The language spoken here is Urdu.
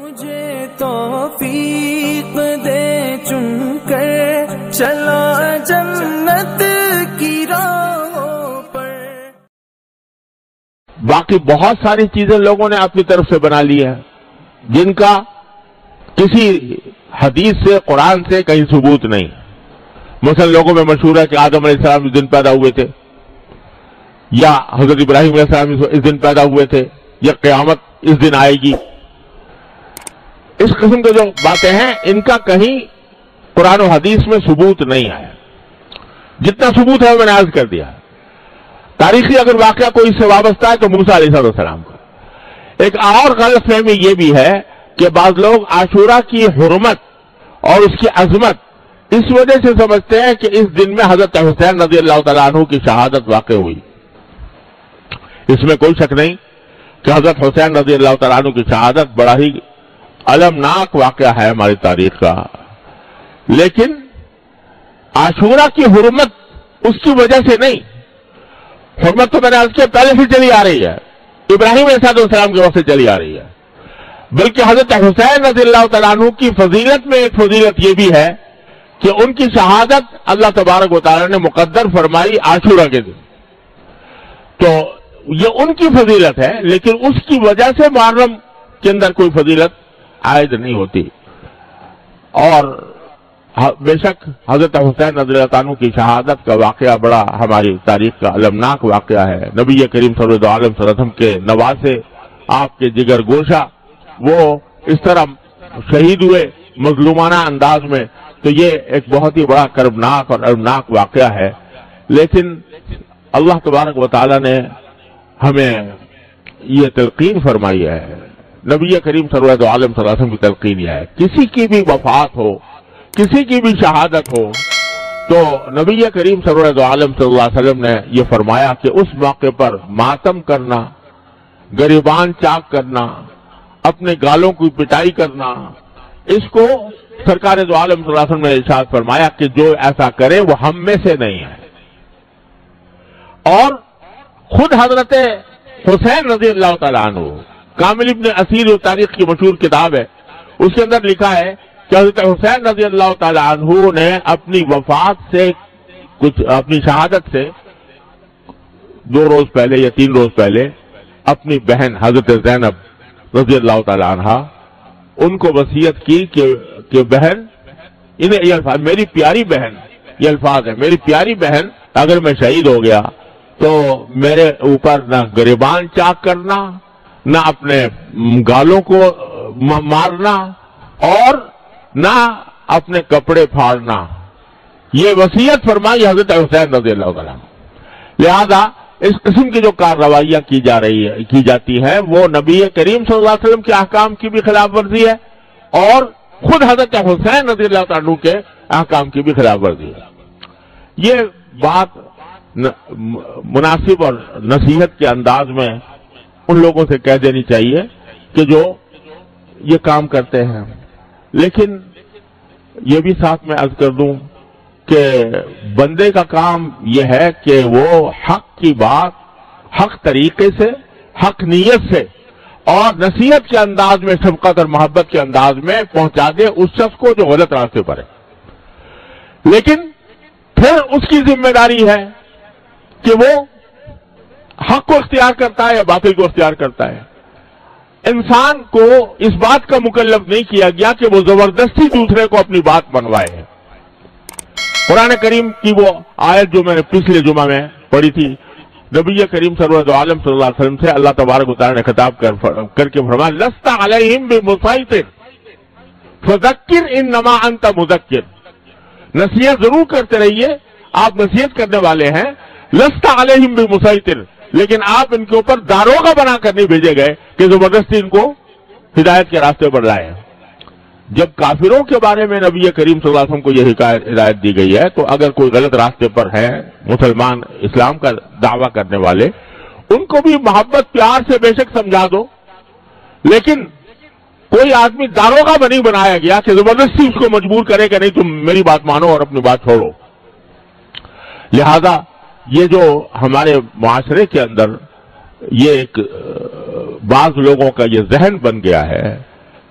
مجھے توفیق دے چن کر چلا جنت کی راہوں پر۔ باقی بہت ساری چیزیں لوگوں نے اپنی طرف سے بنا لی ہے جن کا کسی حدیث سے قرآن سے کہیں ثبوت نہیں۔ مثلا لوگوں میں مشہور ہے کہ آدم علیہ السلام اس دن پیدا ہوئے تھے، یا حضرت ابراہیم علیہ السلام اس دن پیدا ہوئے تھے، یا قیامت اس دن آئے گی۔ اس قسم کے جو باتیں ہیں ان کا کہیں قرآن و حدیث میں ثبوت نہیں آیا۔ جتنا ثبوت ہے میں نے عرض کر دیا۔ تاریخی اگر واقعہ کوئی اس سے وابستہ ہے تو موسیٰ علیہ السلام کا۔ ایک اور غلط فہمی یہ بھی ہے کہ بعض لوگ عاشورہ کی حرمت اور اس کی عظمت اس وجہ سے سمجھتے ہیں کہ اس دن میں حضرت حسین رضی اللہ تعالیٰ عنہ کی شہادت واقع ہوئی۔ اس میں کوئی شک نہیں کہ حضرت حسین رضی اللہ تعالیٰ عنہ کی شہادت بڑا ہی المناک واقعہ ہے ہماری تاریخ کا، لیکن عاشورہ کی حرمت اس کی وجہ سے نہیں۔ حرمت تو میں نے عرض کیا پہلے سے چلی آ رہی ہے، ابراہیم علیہ السلام کے وقت سے چلی آ رہی ہے، بلکہ حضرت حسین رضی اللہ تعالیٰ عنہ کی فضیلت میں ایک فضیلت یہ بھی ہے کہ ان کی شہادت اللہ تبارک و تعالیٰ نے مقدر فرمائی عاشورہ کے دن۔ تو یہ ان کی فضیلت ہے، لیکن اس کی وجہ سے محرم کے اندر کوئی فضیلت عائد نہیں ہوتی۔ اور بے شک حضرت حسین رضی اللہ عنہ کی شہادت کا واقعہ بڑا ہماری تاریخ کا المناک واقعہ ہے۔ نبی کریم صلی اللہ علیہ وسلم کے نواسے، آپ کے جگر گوشہ، وہ اس طرح شہید ہوئے مظلومانہ انداز میں، تو یہ ایک بہت ہی بڑا کربناک اور المناک واقعہ ہے۔ لیکن اللہ تبارک و تعالیٰ نے ہمیں یہ تلقین فرمائی ہے، نبی کریم صلی اللہ علیہ وسلم کی تلقین یہ ہے، کسی کی بھی وفات ہو، کسی کی بھی شہادت ہو، تو نبی کریم صلی اللہ علیہ وسلم نے یہ فرمایا کہ اس موقع پر ماتم کرنا، گریبان چاک کرنا، اپنے گالوں کی پٹائی کرنا، اس کو سرکار دو عالم صلی اللہ علیہ وسلم نے ارشاد فرمایا کہ جو ایسا کرے وہ ہم میں سے نہیں ہے۔ اور خود حضرت حسین رضی اللہ تعالیٰ عنہ، کامل ابن اسیر جو تاریخ کی مشہور کتاب ہے، اس کے اندر لکھا ہے کہ حضرت حسین رضی اللہ تعالیٰ عنہ نے اپنی وفات سے اپنی شہادت سے 2 روز پہلے یا 3 روز پہلے اپنی بہن حضرت زینب رضی اللہ تعالیٰ عنہ ان کو وصیت کی کہ بہن، انہیں یہ الفاظ، میری پیاری بہن، یہ الفاظ ہے، میری پیاری بہن اگر میں شہید ہو گیا تو میرے اوپر نہ گریبان چاک کرنا، نہ اپنے گالوں کو مارنا، اور نہ اپنے کپڑے پھاڑنا۔ یہ وصیت فرمائی حضرت حسین رضی اللہ تعالیٰ عنہ۔ لہذا اس قسم کی جو کارروائیاں کی جاتی ہیں وہ نبی کریم صلی اللہ علیہ وسلم کے احکام کی بھی خلاف ورزی ہے، اور خود حضرت حسین رضی اللہ تعالیٰ عنہ کے احکام کی بھی خلاف ورزی ہے۔ یہ بات مناسب اور نصیحت کے انداز میں ان لوگوں سے کہہ دینی چاہیے کہ جو یہ کام کرتے ہیں۔ لیکن یہ بھی ساتھ میں عرض کر دوں کہ بندے کا کام یہ ہے کہ وہ حق کی بات حق طریقے سے، حق نیت سے اور نصیحت کے انداز میں، شفقت اور محبت کے انداز میں پہنچا دے اس شخص کو جو غلط راستے پر ہے۔ لیکن پھر اس کی ذمہ داری ہے کہ وہ حق کو اختیار کرتا ہے یا باطل کو اختیار کرتا ہے۔ انسان کو اس بات کا مکلف نہیں کیا گیا کہ وہ زبردستی دوسرے کو اپنی بات منوائے۔ قرآن کریم کی وہ آیت جو میں نے پچھلے جمعہ میں پڑھی تھی، نبی کریم صلی اللہ علیہ وسلم سے اللہ تبارک و تعالی نے خطاب کر کے فرمایا لست علیہم بمسیطر فذکر انما انت مذکر، نصیحت ضرور کرتے رہیے، آپ نصیحت کرنے والے ہیں، لست علیہم بمسیطر، لیکن آپ ان کے اوپر داروغہ بنا کر نہیں بھیجے گئے کہ زبردستی ان کو ہدایت کے راستے پر لائے۔ جب کافروں کے بارے میں نبی کریم صلی اللہ علیہ وسلم کو یہ ہدایت دی گئی ہے تو اگر کوئی غلط راستے پر ہے، مسلمان اسلام کا دعویٰ کرنے والے، ان کو بھی محبت پیار سے بے شک سمجھا دو، لیکن کوئی آدمی داروغہ نہیں بنایا گیا کہ زبردستی اس کو مجبور کرے کہ نہیں تم میری بات مانو اور اپنی بات چھوڑو۔ لہذا یہ جو ہمارے معاشرے کے اندر یہ ایک بعض لوگوں کا یہ ذہن بن گیا ہے